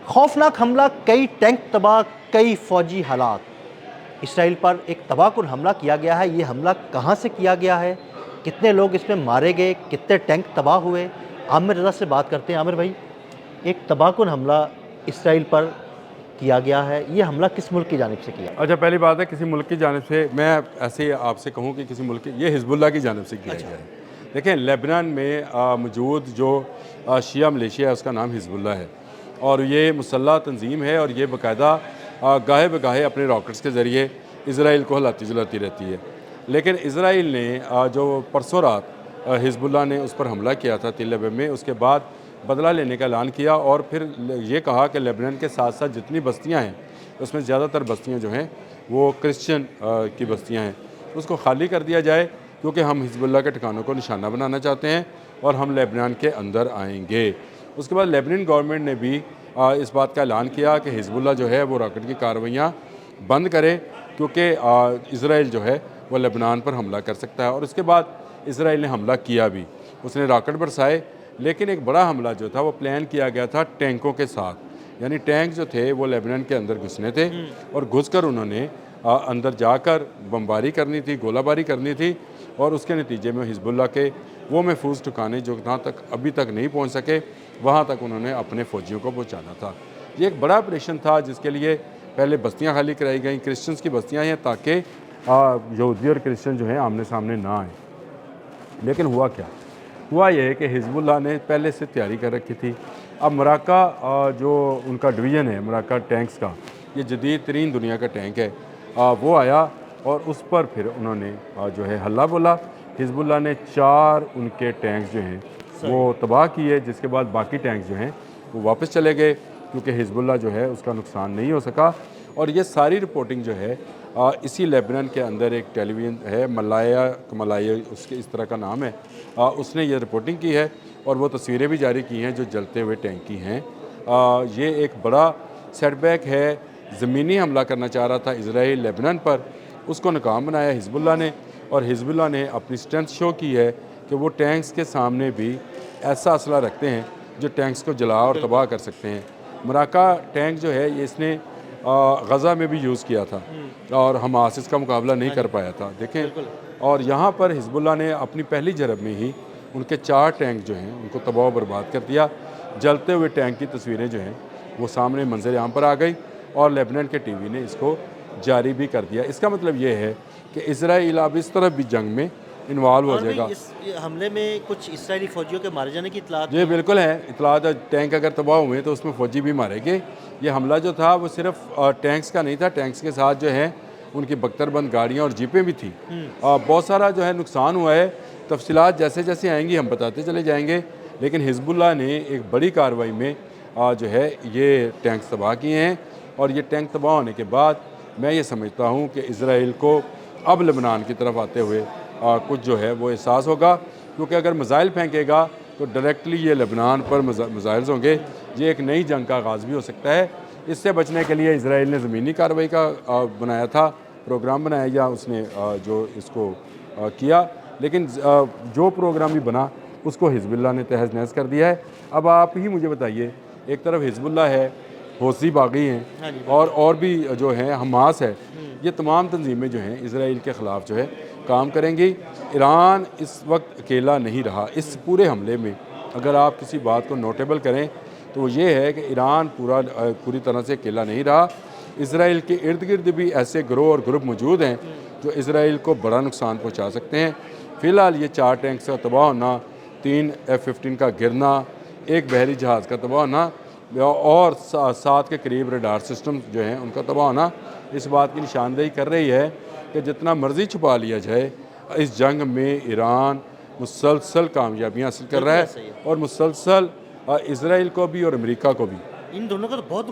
خوفناک حملہ، کئی ٹینک تباہ، کئی فوجی ہلاک۔ اسرائیل پر ایک تباہ کن حملہ کیا گیا ہے۔ یہ حملہ کہاں سے کیا گیا ہے؟ کتنے لوگ اس میں مارے گئے؟ کتنے ٹینک تباہ ہوئے؟ عامر رضا سے بات کرتے ہیں۔ عامر بھائی، ایک تباہ کن حملہ اسرائیل پر کیا گیا ہے، یہ حملہ کس ملک کی جانب سے کیا؟ اچھا، پہلی بات ہے کسی ملک کی جانب سے، میں ایسے آپ سے کہوں کہ کسی ملک کی، یہ حزب اللہ کی جانب سے کیا گیا ہے۔ دیکھیں، لیبنان میں موجود جو شیعہ ملیشیا ہے اس کا نام حزب اللہ ہے، اور یہ مسلح تنظیم ہے، اور یہ باقاعدہ گاہے بگاہے اپنے راکٹس کے ذریعے اسرائیل کو ہلاتی جلاتی رہتی ہے۔ لیکن اسرائیل نے جو پرسوں رات حزب اللہ نے اس پر حملہ کیا تھا تل ابیب میں، اس کے بعد بدلہ لینے کا اعلان کیا، اور پھر یہ کہا کہ لیبنان کے ساتھ ساتھ جتنی بستیاں ہیں اس میں زیادہ تر بستیاں جو ہیں وہ کرسچن کی بستیاں ہیں، اس کو خالی کر دیا جائے، کیونکہ ہم حزب اللہ کے ٹھکانوں کو نشانہ بنانا چاہتے ہیں اور ہم لیبنان کے اندر آئیں گے۔ اس کے بعد لیبنان گورنمنٹ نے بھی اس بات کا اعلان کیا کہ حزب اللہ جو ہے وہ راکٹ کی کارروائیاں بند کرے، کیونکہ اسرائیل جو ہے وہ لیبنان پر حملہ کر سکتا ہے۔ اور اس کے بعد اسرائیل نے حملہ کیا بھی، اس نے راکٹ برسائے، لیکن ایک بڑا حملہ جو تھا وہ پلان کیا گیا تھا ٹینکوں کے ساتھ، یعنی ٹینک جو تھے وہ لیبنان کے اندر گھسنے تھے، اور گھس کر انہوں نے اندر جا کر بمباری کرنی تھی، گولہ باری کرنی تھی، اور اس کے نتیجے میں حزب اللہ کے وہ محفوظ ٹھکانے جو جہاں تک ابھی تک نہیں پہنچ سکے وہاں تک انہوں نے اپنے فوجیوں کو پہنچانا تھا۔ یہ ایک بڑا آپریشن تھا جس کے لیے پہلے بستیاں خالی کرائی گئیں، کرسچنز کی بستیاں ہیں، تاکہ یہودی اور کرسچن جو ہیں آمنے سامنے نہ آئیں۔ لیکن ہوا کیا؟ ہوا یہ ہے کہ حزب اللہ نے پہلے سے تیاری کر رکھی تھی۔ اب مراکہ جو ان کا ڈویژن ہے، مراکہ ٹینکس کا، یہ جدید ترین دنیا کا ٹینک ہے، وہ آیا اور اس پر پھر انہوں نے جو ہے حلہ بولا۔ حزب اللہ نے 4 ان کے ٹینکس جو ہیں وہ تباہ کیے، جس کے بعد باقی ٹینکس جو ہیں وہ واپس چلے گئے، کیونکہ حزب اللہ جو ہے اس کا نقصان نہیں ہو سکا۔ اور یہ ساری رپورٹنگ جو ہے اسی لیبنان کے اندر ایک ٹیلی ویژن ہے، ملایا اس کے اس طرح کا نام ہے، اس نے یہ رپورٹنگ کی ہے، اور وہ تصویریں بھی جاری کی ہیں جو جلتے ہوئے ٹینک کی ہیں۔ یہ ایک بڑا سیٹ بیک ہے۔ زمینی حملہ کرنا چاہ رہا تھا اسرائیل لیبنان پر، اس کو ناکام بنایا حزب اللہ نے، اور حزب اللہ نے اپنی اسٹرینتھ شو کی ہے کہ وہ ٹینکس کے سامنے بھی ایسا اسلحہ رکھتے ہیں جو ٹینکس کو جلا اور تباہ کر سکتے ہیں۔ مراکہ ٹینک جو ہے یہ اس نے غزہ میں بھی یوز کیا تھا، اور حماس اس کا مقابلہ نہیں کر پایا تھا، دیکھیں۔ اور یہاں پر حزب اللہ نے اپنی پہلی جرب میں ہی ان کے 4 ٹینک جو ہیں ان کو تباہ و برباد کر دیا۔ جلتے ہوئے ٹینک کی تصویریں جو ہیں وہ سامنے منظر عام پر آ گئی، اور لیبنان کے ٹی وی نے اس کو جاری بھی کر دیا۔ اس کا مطلب یہ ہے کہ اسرائیل اب اس طرف بھی جنگ میں انوالو ہو جائے گا۔ اس حملے میں کچھ اسرائیلی فوجیوں کے مارے جانے کی اطلاعات؟ جی بالکل ہے اطلاعات، ٹینک اگر تباہ ہوئے تو اس میں فوجی بھی مارے گئے۔ یہ حملہ جو تھا وہ صرف ٹینکس کا نہیں تھا، ٹینکس کے ساتھ جو ہے ان کی بختر بند گاڑیاں اور جیپیں بھی تھیں۔ بہت سارا جو ہے نقصان ہوا ہے، تفصیلات جیسے جیسے آئیں گی ہم بتاتے چلے جائیں گے، لیکن حزب اللہ نے ایک بڑی کارروائی میں جو ہے یہ ٹینکس تباہ کیے ہیں۔ اور یہ ٹینک تباہ ہونے کے بعد میں یہ سمجھتا ہوں کہ اسرائیل کو اب لبنان کی طرف آتے ہوئے کچھ جو ہے وہ احساس ہوگا، کیونکہ اگر میزائل پھینکے گا تو ڈائریکٹلی یہ لبنان پر میزائلز ہوں گے، یہ ایک نئی جنگ کا آغاز بھی ہو سکتا ہے۔ اس سے بچنے کے لیے اسرائیل نے زمینی کارروائی کا بنایا تھا، پروگرام بنایا، یا اس نے جو اس کو کیا، لیکن جو پروگرام بھی بنا اس کو حزب اللہ نے تہز نہز کر دیا ہے۔ اب آپ ہی مجھے بتائیے، ایک طرف حزب اللہ ہے، حوثی باغی ہیں، اور بھی جو ہیں حماس ہے، یہ تمام تنظیمیں جو ہیں اسرائیل کے خلاف جو ہے کام کریں گی۔ ایران اس وقت اکیلا نہیں رہا اس پورے حملے میں۔ اگر آپ کسی بات کو نوٹیبل کریں تو وہ یہ ہے کہ ایران پوری طرح سے اکیلا نہیں رہا۔ اسرائیل کے ارد گرد بھی ایسے گروہ اور گروپ موجود ہیں جو اسرائیل کو بڑا نقصان پہنچا سکتے ہیں۔ فی الحال یہ 4 ٹینکس کا تباہ ہونا، 3 F-15 کا گرنا، ایک بحری جہاز کا تباہ ہونا، اور 7 کے قریب ریڈار سسٹم جو ہیں ان کا تباہ ہونا اس بات کی نشاندہی کر رہی ہے کہ جتنا مرضی چھپا لیا جائے، اس جنگ میں ایران مسلسل کامیابیاں حاصل کر رہا ہے، اور مسلسل اسرائیل کو بھی اور امریکہ کو بھی ان دونوں کا تو بہت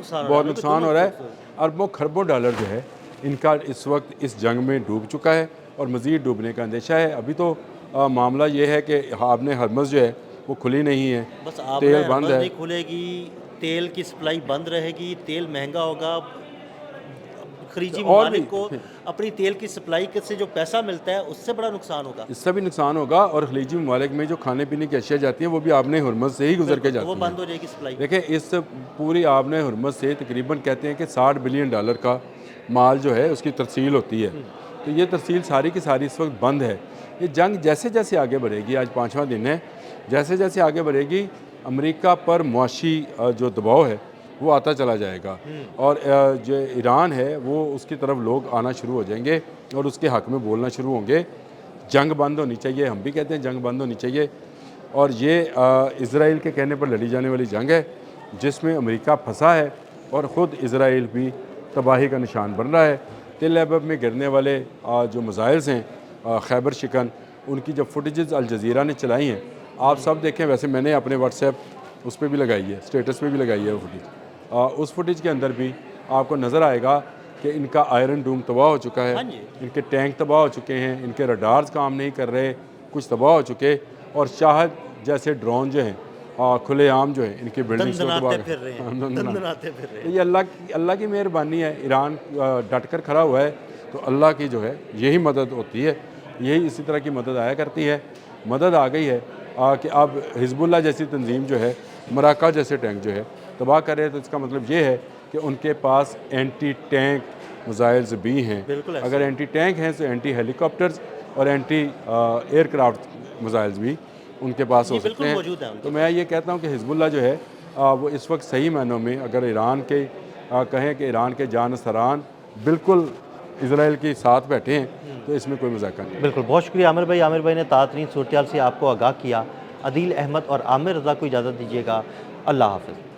نقصان ہو رہا ہے۔ اربوں خربوں ڈالر جو ہے ان کا اس وقت اس جنگ میں ڈوب چکا ہے، اور مزید ڈوبنے کا اندیشہ ہے۔ ابھی تو معاملہ یہ ہے کہ آبِ ہرمز جو ہے وہ کھلی نہیں ہے، بس تیل بند ہے، نہیں کھلے گی، تیل کی سپلائی بند رہے گی، تیل مہنگا ہوگا، خلیجی اور بھی ممالک کو اپنی تیل کی سپلائی سے جو پیسہ ملتا ہے اس سے بڑا نقصان ہوگا. اس سے بھی نقصان ہوگا، اور خلیجی ممالک میں جو کھانے پینے کی اشیاء جاتی ہیں وہ بھی آبِ ہرمز سے ہی گزر کے تو جاتی وہ ہیں. بند ہو جائے گی سپلائی. دیکھیں اس پوری آبِ ہرمز سے تقریباً کہتے ہیں کہ $60 بلین کا مال جو ہے اس کی ترسیل ہوتی ہے. تو یہ ترسیل ساری کی ساری اس وقت بند ہے. یہ جنگ جیسے جیسے آگے بڑھے گی، آج 5واں دن ہے، جیسے جیسے آگے بڑھے گی امریکہ پر معاشی جو دباؤ ہے وہ آتا چلا جائے گا، اور جو ایران ہے وہ اس کی طرف لوگ آنا شروع ہو جائیں گے اور اس کے حق میں بولنا شروع ہوں گے. جنگ بند ہونی چاہیے، ہم بھی کہتے ہیں جنگ بند ہونی چاہیے، اور یہ اسرائیل کے کہنے پر لڑی جانے والی جنگ ہے جس میں امریکہ پھنسا ہے اور خود اسرائیل بھی تباہی کا نشان بن رہا ہے. تل ابیب میں گرنے والے جو میزائلز ہیں خیبر شکن، ان کی جب فوٹیجز الجزیرہ نے چلائی ہیں آپ سب دیکھیں. ویسے میں نے اپنے واٹس ایپ اس پہ بھی لگائی ہے، اسٹیٹس پہ بھی لگائی ہے وہ فوٹیج. اس فوٹیج کے اندر بھی آپ کو نظر آئے گا کہ ان کا آئرن ڈوم تباہ ہو چکا ہے، ان کے ٹینک تباہ ہو چکے ہیں، ان کے رڈارز کام نہیں کر رہے، کچھ تباہ ہو چکے، اور شاہد جیسے ڈرون جو ہیں کھلے عام جو ہیں ان کی بلڈنگز کو تباہ پھر رہے ہیں، دندناتے پھر رہے ہیں. یہ اللہ کی مہربانی ہے. ایران ڈٹ کر کھڑا ہوا ہے تو اللہ کی جو ہے یہی مدد ہوتی ہے، یہی اسی طرح کی مدد آیا کرتی ہے. مدد آ گئی ہے کہ اب حزب اللہ جیسی تنظیم جو ہے مراکہ جیسے ٹینک جو ہے تباہ کرے، تو اس کا مطلب یہ ہے کہ ان کے پاس اینٹی ٹینک میزائلز بھی ہیں. اگر اینٹی ٹینک ہیں تو اینٹی ہیلی کاپٹرز اور اینٹی ایئر کرافٹ میزائلز بھی ان کے پاس ہو سکتے ہیں. تو میں یہ کہتا ہوں کہ حزب اللہ جو ہے وہ اس وقت صحیح معنوں میں اگر ایران کے کہیں کہ ایران کے جانشینان بالکل اسرائیل کے ساتھ بیٹھے ہیں تو اس میں کوئی مذاکرہ نہیں. بالکل، بہت شکریہ عامر بھائی. عامر بھائی نے تازہ ترین صورتحال سے آپ کو آگاہ کیا. عدیل احمد اور عامر رضا کو اجازت دیجیے گا. اللہ حافظ.